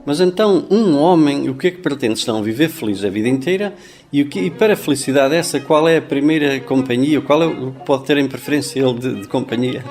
Mas então, um homem, o que é que pretende senão viver feliz a vida inteira? E para a felicidade essa, qual é a primeira companhia? Qual é o que pode ter em preferência ele de companhia?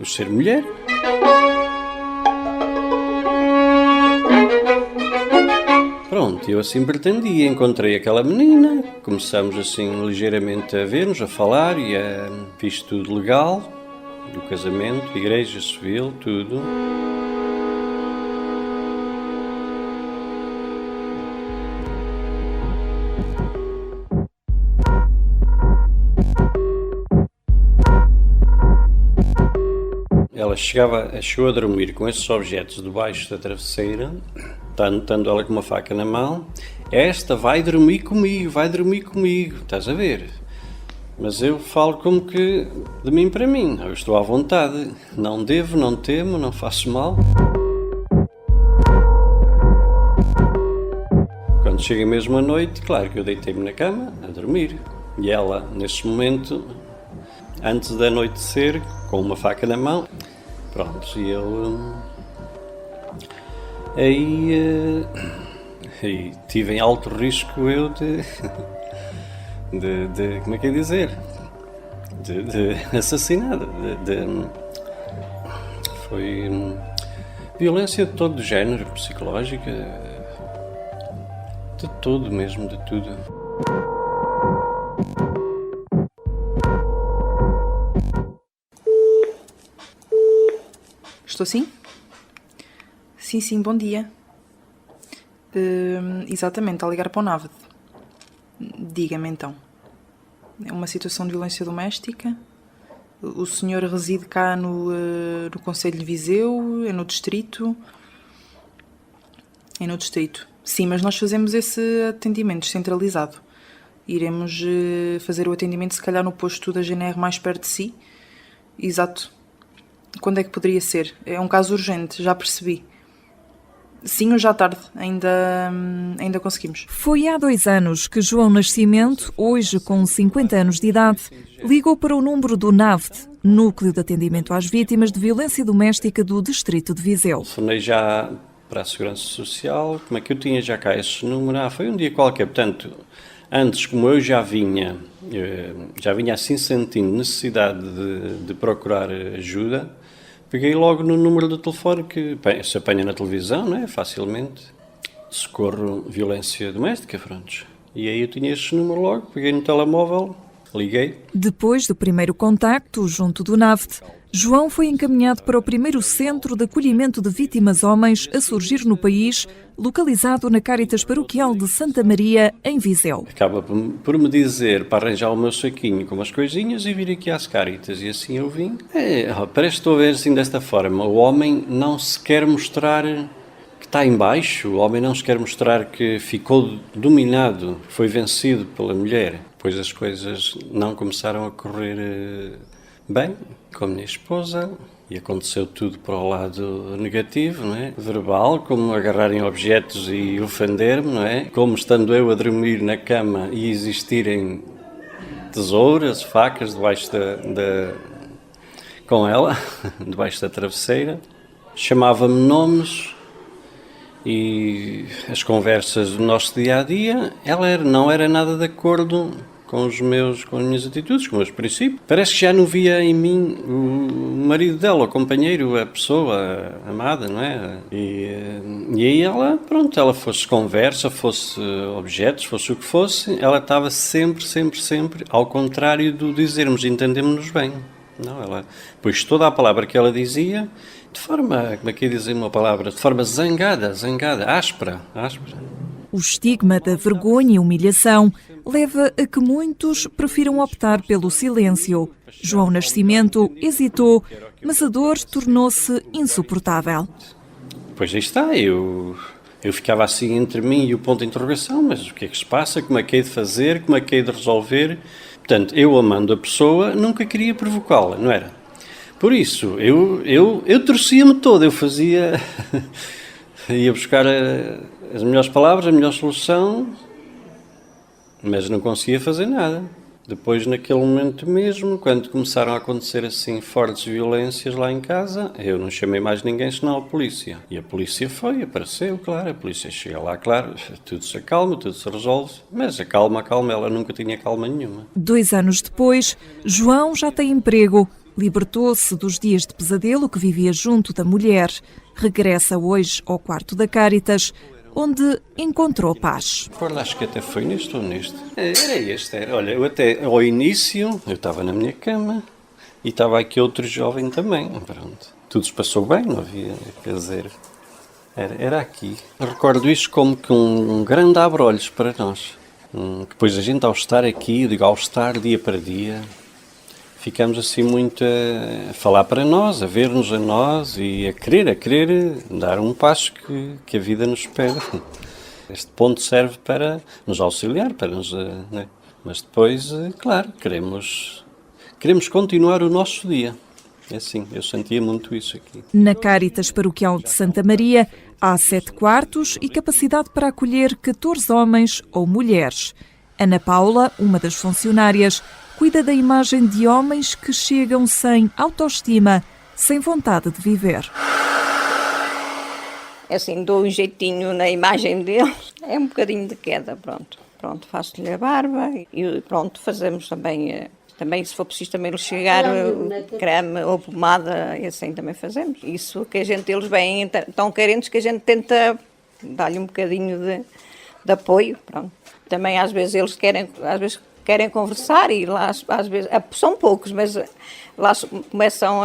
O ser mulher? Pronto, eu assim pretendia. Encontrei aquela menina, começamos assim ligeiramente a ver-nos, a falar, e fiz tudo legal, do casamento, igreja civil, tudo. Ela chegou a dormir com esses objetos debaixo da travesseira, estando ela com uma faca na mão. Esta vai dormir comigo, estás a ver? Mas eu falo como que de mim para mim, eu estou à vontade, não devo, não temo, não faço mal. Quando chega mesmo à noite, claro que eu deitei-me na cama a dormir. E ela, nesse momento, antes de anoitecer, com uma faca na mão, pronto, e eu aí tive em alto risco eu de como é que é dizer? De assassinado. Foi violência de todo o género, psicológica, de tudo mesmo, de tudo. Estou sim? Sim, bom dia. Exatamente, está a ligar para o NAVD. Diga-me então. É uma situação de violência doméstica? O senhor reside cá no concelho de Viseu? É no distrito? É no distrito. Sim, mas nós fazemos esse atendimento descentralizado. Iremos fazer o atendimento se calhar no posto da GNR mais perto de si. Exato. Quando é que poderia ser? É um caso urgente, já percebi. Sim, hoje à tarde, ainda conseguimos. Foi há 2 anos que João Nascimento, hoje com 50 anos de idade, ligou para o número do NAVD, Núcleo de Atendimento às Vítimas de Violência Doméstica do Distrito de Viseu. Telefonei já para a Segurança Social, como é que eu tinha já cá esse número? Foi um dia qualquer, portanto, antes, como eu já vinha assim sentindo necessidade de procurar ajuda, peguei logo no número do telefone que se apanha na televisão, não é? Facilmente. Socorro Violência Doméstica, pronto. E aí eu tinha este número logo, peguei no telemóvel, liguei. Depois do primeiro contacto junto do NAVD, João foi encaminhado para o primeiro centro de acolhimento de vítimas homens a surgir no país, localizado na Cáritas Paroquial de Santa Maria, em Viseu. Acaba por me dizer para arranjar o meu saquinho com umas coisinhas e vir aqui às Cáritas. E assim eu vim. Parece que estou a ver assim desta forma. O homem não se quer mostrar que está em baixo. O homem não se quer mostrar que ficou dominado, foi vencido pela mulher. Pois as coisas não começaram a correr bem com a minha esposa. E aconteceu tudo para o lado negativo, não é? Verbal, como agarrarem objetos e ofender-me, não é? Como estando eu a dormir na cama e existirem tesouras, facas debaixo com ela, debaixo da travesseira. Chamava-me nomes e as conversas do nosso dia-a-dia, ela não era nada de acordo com as minhas atitudes, com os meus princípios. Parece que já não via em mim o marido dela, o companheiro, a pessoa amada, não é? E aí ela fosse conversa, fosse objetos, fosse o que fosse, ela estava sempre, ao contrário do dizermos, entendemos-nos bem. Não, pois toda a palavra que ela dizia, de forma, como é que ia dizer uma palavra? De forma zangada, áspera. O estigma da vergonha e humilhação leva a que muitos prefiram optar pelo silêncio. João Nascimento hesitou, mas a dor tornou-se insuportável. Pois aí está, eu ficava assim entre mim e o ponto de interrogação, mas o que é que se passa, como é que hei de fazer, como é que hei de resolver? Portanto, eu amando a pessoa, nunca queria provocá-la, não era? Por isso, eu torcia-me todo, eu fazia, ia buscar as melhores palavras, a melhor solução, mas não conseguia fazer nada. Depois, naquele momento mesmo, quando começaram a acontecer assim fortes violências lá em casa, eu não chamei mais ninguém senão a polícia. E a polícia apareceu, claro, a polícia chega lá, claro, tudo se acalma, tudo se resolve, mas a calma, ela nunca tinha calma nenhuma. 2 anos depois, João já tem emprego. Libertou-se dos dias de pesadelo que vivia junto da mulher. Regressa hoje ao quarto da Cáritas, onde encontrou paz. Recordo, acho que até foi neste ou neste. Era este, era. Olha, eu até ao início, eu estava na minha cama e estava aqui outro jovem também. Pronto. Tudo se passou bem, não havia, quer dizer, era aqui. Eu recordo isto como que um grande abre-olhos para nós. Depois a gente, ao estar aqui, eu digo, ao estar dia para dia, ficamos assim muito a falar para nós, a ver-nos a nós e a querer dar um passo que a vida nos pede. Este ponto serve para nos auxiliar, para nos, né? Mas depois, claro, queremos continuar o nosso dia. É assim, eu sentia muito isso aqui. Na Cáritas Paroquial de Santa Maria há 7 quartos e capacidade para acolher 14 homens ou mulheres. Ana Paula, uma das funcionárias, cuida da imagem de homens que chegam sem autoestima, sem vontade de viver. Assim, dou um jeitinho na imagem deles, é um bocadinho de queda, pronto. Pronto, faço-lhe a barba e pronto, fazemos também se for preciso também lhe chegar creme ou pomada, e assim também fazemos. Isso que eles vêm tão carentes que a gente tenta dar-lhe um bocadinho de apoio, pronto. Também às vezes eles querem conversar e lá às vezes, são poucos, mas lá começam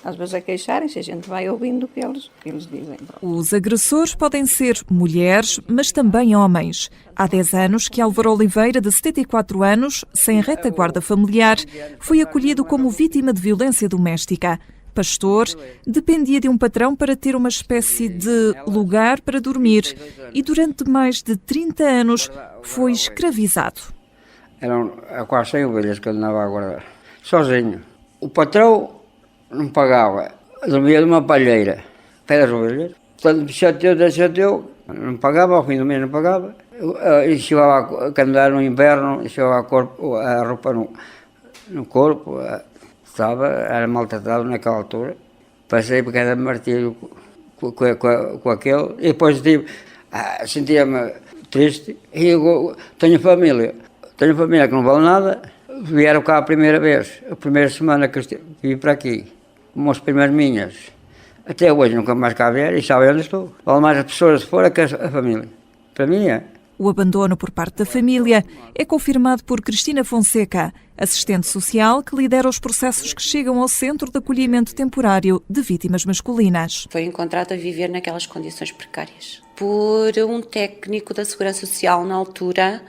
às vezes a queixarem-se, a gente vai ouvindo o que eles dizem. Os agressores podem ser mulheres, mas também homens. Há 10 anos que Álvaro Oliveira, de 74 anos, sem retaguarda familiar, foi acolhido como vítima de violência doméstica. Pastor, dependia de um patrão para ter uma espécie de lugar para dormir e durante mais de 30 anos foi escravizado. Eram quase 100 ovelhas que eu andava a guardar, sozinho. O patrão não pagava, dormia numa palheira, pé das ovelhas. Portanto, chateou, não pagava, ao fim do mês não pagava. Enxivava a andar no inverno, enxivava a roupa no corpo, era maltratado naquela altura. Passei por cada martírio com aquele, e depois sentia-me triste. E eu tenho família que não vale nada, vieram cá a primeira vez, a primeira semana que vim para aqui, umas primeiras minhas. Até hoje nunca mais cá vieram e sabem onde estou. Vale mais as pessoas de fora que a família. Para mim é. O abandono por parte da família é confirmado por Cristina Fonseca, assistente social que lidera os processos que chegam ao Centro de Acolhimento Temporário de Vítimas Masculinas. Foi encontrado a viver naquelas condições precárias por um técnico da Segurança Social na altura,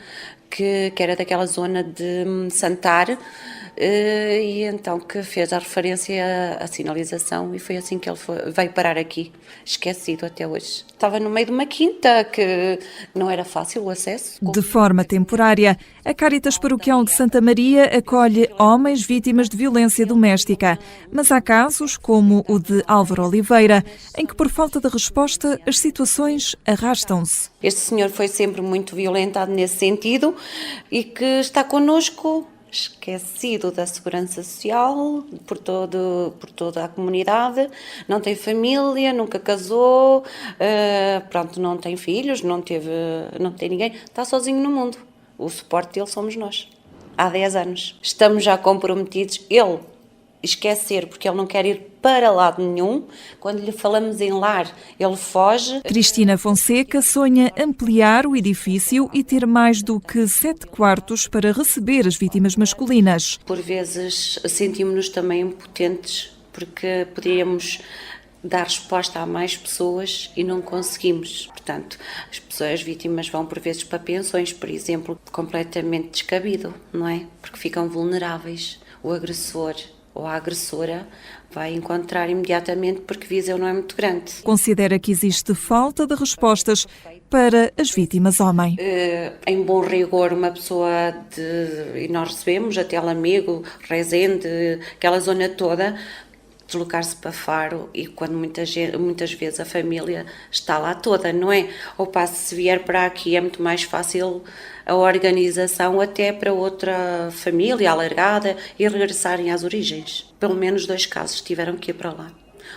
que era daquela zona de Santar, e então que fez a referência à sinalização e foi assim que ele veio parar aqui, esquecido até hoje. Estava no meio de uma quinta que não era fácil o acesso. De forma temporária, a Cáritas Paroquial de Santa Maria acolhe homens vítimas de violência doméstica, mas há casos, como o de Álvaro Oliveira, em que por falta de resposta as situações arrastam-se. Este senhor foi sempre muito violentado nesse sentido e que está connosco, esquecido da Segurança Social, por toda a comunidade, não tem família, nunca casou, pronto, não tem filhos, não tem ninguém, está sozinho no mundo. O suporte dele somos nós, há 10 anos. Estamos já comprometidos, ele esquecer, porque ele não quer ir para lado nenhum. Quando lhe falamos em lar, ele foge. Cristina Fonseca sonha ampliar o edifício e ter mais do que 7 quartos para receber as vítimas masculinas. Por vezes sentimos-nos também impotentes, porque poderíamos dar resposta a mais pessoas e não conseguimos. Portanto, as vítimas vão por vezes para pensões, por exemplo, completamente descabido, não é? Porque ficam vulneráveis. O agressor ou a agressora vai encontrar imediatamente, porque Viseu não é muito grande. Considera que existe falta de respostas para as vítimas homem. Em bom rigor, uma pessoa e nós recebemos até Lamego, Rezende, aquela zona toda, deslocar-se para Faro e quando muitas vezes a família está lá toda, não é? Ao passo se vier para aqui é muito mais fácil a organização até para outra família alargada e regressarem às origens. Pelo menos 2 casos tiveram que ir para lá.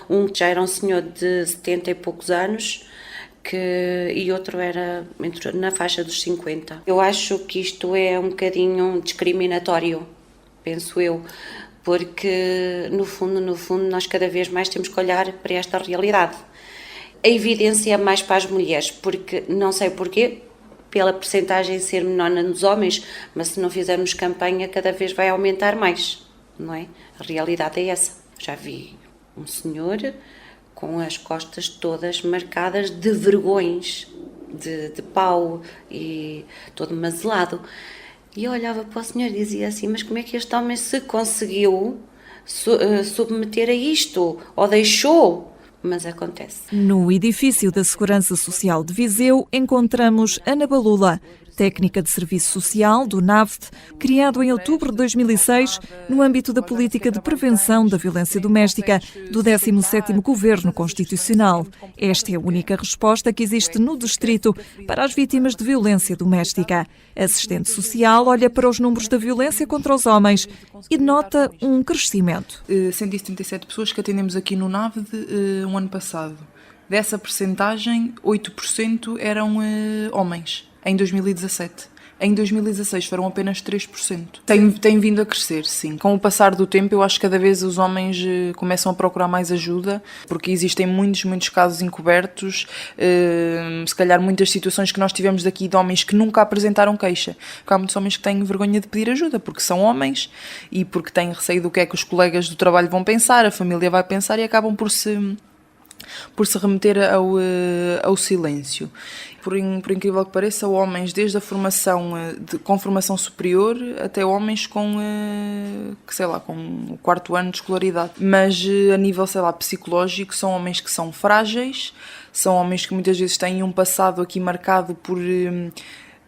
Um que já era um senhor de 70 e poucos anos e outro era na faixa dos 50. Eu acho que isto é um bocadinho discriminatório, penso eu, porque no fundo nós cada vez mais temos que olhar para esta realidade. A evidência é mais para as mulheres, porque não sei porquê, pela percentagem ser menor nos homens, mas se não fizermos campanha cada vez vai aumentar mais, não é? A realidade é essa. Já vi um senhor com as costas todas marcadas de vergões, de pau e todo mazelado. E eu olhava para o senhor e dizia assim, mas como é que este homem se conseguiu submeter a isto? Ou deixou? Mas acontece. No edifício da Segurança Social de Viseu encontramos Ana Balula, técnica de serviço social do NAVD, criado em outubro de 2006 no âmbito da política de prevenção da violência doméstica do 17º Governo Constitucional. Esta é a única resposta que existe no distrito para as vítimas de violência doméstica. A assistente social olha para os números da violência contra os homens e nota um crescimento. 177 pessoas que atendemos aqui no NAVD um ano passado. Dessa percentagem, 8% eram homens. Em 2017. Em 2016 foram apenas 3%. Tem vindo a crescer, sim. Com o passar do tempo, eu acho que cada vez os homens começam a procurar mais ajuda, porque existem muitos casos encobertos, se calhar muitas situações que nós tivemos daqui de homens que nunca apresentaram queixa. Porque há muitos homens que têm vergonha de pedir ajuda, porque são homens e porque têm receio do que é que os colegas do trabalho vão pensar, a família vai pensar e acabam por se remeter ao silêncio. Por incrível que pareça, homens desde a formação com formação superior até homens com o 4º ano de escolaridade. Mas a nível, psicológico, são homens que são frágeis, são homens que muitas vezes têm um passado aqui marcado por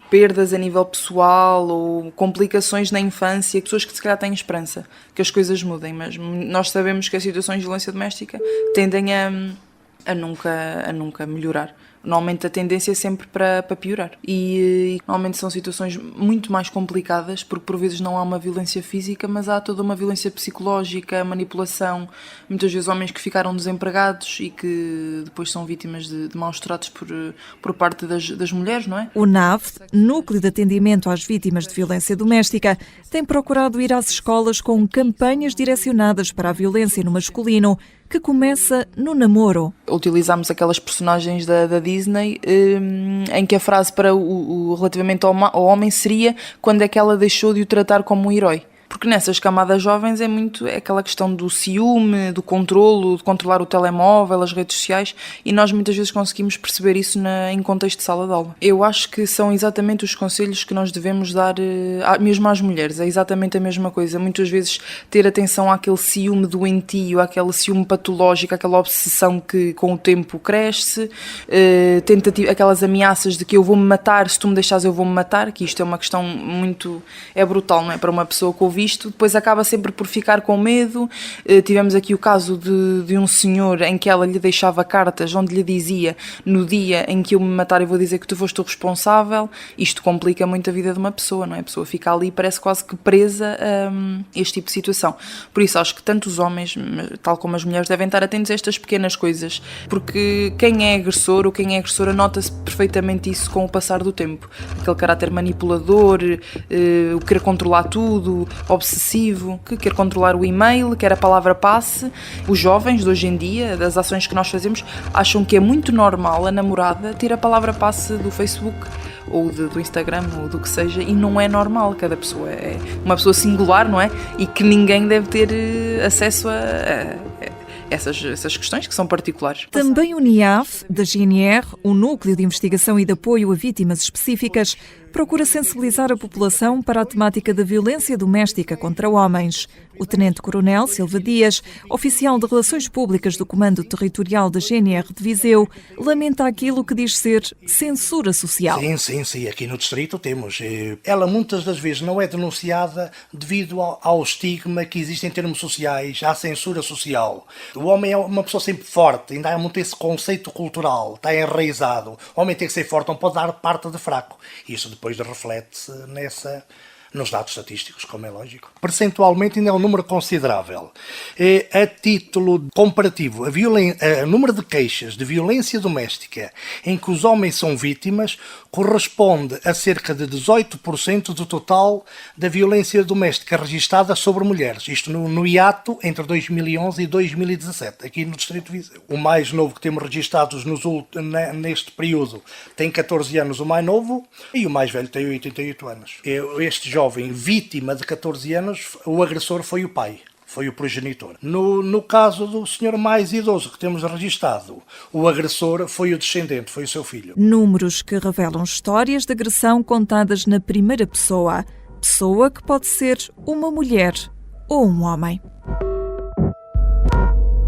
perdas a nível pessoal ou complicações na infância, pessoas que se calhar têm esperança que as coisas mudem, mas nós sabemos que as situações de violência doméstica tendem a nunca melhorar. Normalmente a tendência é sempre para piorar. E normalmente são situações muito mais complicadas, porque por vezes não há uma violência física, mas há toda uma violência psicológica, manipulação. Muitas vezes homens que ficaram desempregados e que depois são vítimas de maus tratos por parte das mulheres, não é? O NAVD, Núcleo de Atendimento às Vítimas de Violência Doméstica, tem procurado ir às escolas com campanhas direcionadas para a violência no masculino, que começa no namoro. Utilizámos aquelas personagens da Disney em que a frase para relativamente ao homem seria quando é que ela deixou de o tratar como um herói. Porque nessas camadas jovens é aquela questão do ciúme, do controlo, de controlar o telemóvel, as redes sociais, e nós muitas vezes conseguimos perceber isso em contexto de sala de aula. Eu acho que são exatamente os conselhos que nós devemos dar mesmo às mulheres, é exatamente a mesma coisa. Muitas vezes ter atenção àquele ciúme doentio, àquele ciúme patológico, àquela obsessão que com o tempo cresce, aquelas ameaças de que eu vou-me matar, se tu me deixares eu vou-me matar, que isto é uma questão é brutal, não é? Para uma pessoa que ouve isto, depois acaba sempre por ficar com medo. Tivemos aqui o caso de um senhor em que ela lhe deixava cartas onde lhe dizia: no dia em que eu me matar eu vou dizer que tu foste o responsável. Isto complica muito a vida de uma pessoa, não é? A pessoa fica ali e parece quase que presa a este tipo de situação. Por isso acho que tanto os homens, tal como as mulheres, devem estar atentos a estas pequenas coisas, porque quem é agressor ou quem é agressora nota-se perfeitamente isso com o passar do tempo. Aquele caráter manipulador, o querer controlar tudo, obsessivo, que quer controlar o e-mail, quer a palavra passe. Os jovens de hoje em dia, das ações que nós fazemos, acham que é muito normal a namorada ter a palavra passe do Facebook ou do Instagram ou do que seja, e não é normal. Cada pessoa é uma pessoa singular, não é? E que ninguém deve ter acesso a essas questões que são particulares. Também o NIAF, da GNR, o Núcleo de Investigação e de Apoio a Vítimas Específicas, procura sensibilizar a população para a temática da violência doméstica contra homens. O Tenente-Coronel Silva Dias, oficial de Relações Públicas do Comando Territorial da GNR de Viseu, lamenta aquilo que diz ser censura social. Sim. Aqui no distrito temos. Ela muitas das vezes não é denunciada devido ao estigma que existe em termos sociais, à censura social. O homem é uma pessoa sempre forte, ainda há muito esse conceito cultural, está enraizado. O homem tem que ser forte, não pode dar parte de fraco. Isso depois reflete-se nos dados estatísticos, como é lógico. Percentualmente ainda é um número considerável. A título comparativo, o número de queixas de violência doméstica em que os homens são vítimas corresponde a cerca de 18% do total da violência doméstica registada sobre mulheres. Isto no hiato entre 2011 e 2017, aqui no Distrito de Viseu. O mais novo que temos registados neste período tem 14 anos, o mais novo, e o mais velho tem 88 anos. Este jovem vítima de 14 anos, o agressor foi o pai, foi o progenitor. No caso do senhor mais idoso que temos registado, o agressor foi o descendente, foi o seu filho. Números que revelam histórias de agressão contadas na primeira pessoa. Pessoa que pode ser uma mulher ou um homem.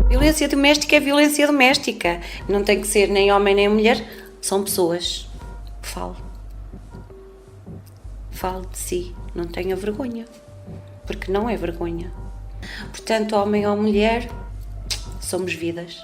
Violência doméstica é violência doméstica. Não tem que ser nem homem nem mulher, são pessoas. Fale de si, não tenha vergonha, porque não é vergonha. Portanto, homem ou mulher, somos vidas.